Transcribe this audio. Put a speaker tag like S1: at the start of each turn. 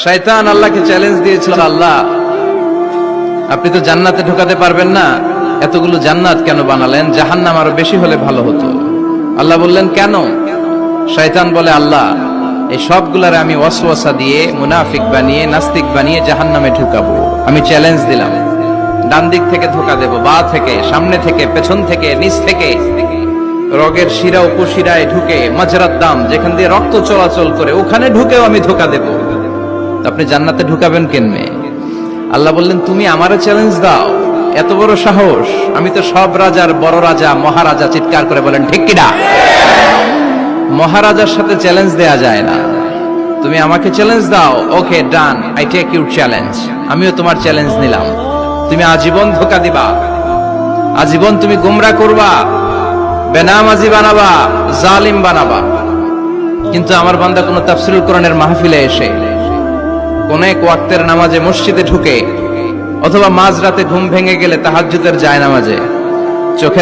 S1: শয়তান আল্লাহকে চ্যালেঞ্জ দিয়েছিল, আল্লাহ আপনি তো জান্নাতে ঢোকাতে পারবেন না, এতগুলো জান্নাত কেন বানালেন? জাহান্নাম আরো বেশি হলে ভালো হতো। আল্লাহ বললেন কেন? শয়তান বলে, আল্লাহ এই সবগুলারে আমি ওয়াসওয়াসা দিয়ে মুনাফিক বানিয়ে নাস্তিক বানিয়ে জাহান্নামে ঢুকাবো। আমি চ্যালেঞ্জ দিলাম, ডান দিক থেকে ধোকা দেব, বা থেকে, সামনে থেকে, পেছন থেকে, নিচ থেকে, রগের শিরা উপশিরায় ঢুকে, মাজরাত দাম যেখান দিয়ে রক্ত চলাচল করে ওখানে ঢুকেও আমি ধোকা দেব। আপনি জান্নাতে ঢুকাবেন কেমনে? আল্লাহ বললেন, তুমি আমারে চ্যালেঞ্জ দাও, এত বড় সাহস? আমি তো সব রাজার বড় রাজা, মহারাজা। চিৎকার করে বলেন ঠিক কিনা? মহারাজার সাথে চ্যালেঞ্জ দেয়া যায় না। তুমি আমাকে চ্যালেঞ্জ দাও, ওকে ডান, আই টেক ইউর চ্যালেঞ্জ। আমিও তোমার চ্যালেঞ্জ নিলাম। তুমি আজীবন ধোকা দিবা, আজীবন তুমি গুমরা করবা, বেনামাজি বানাবা, জালিম বানাবা। কিন্তু আমার বান্দা কোন তাফসীরুল কোরআনের মাহফিলে এসে, কোন এক ওয়াক্তের নামাজে মসজিদে ঢুকে, অথবা মাঝরাতে ঘুম ভেঙে গেলে তাহাজ্জুদের জায়নামাজে চোখে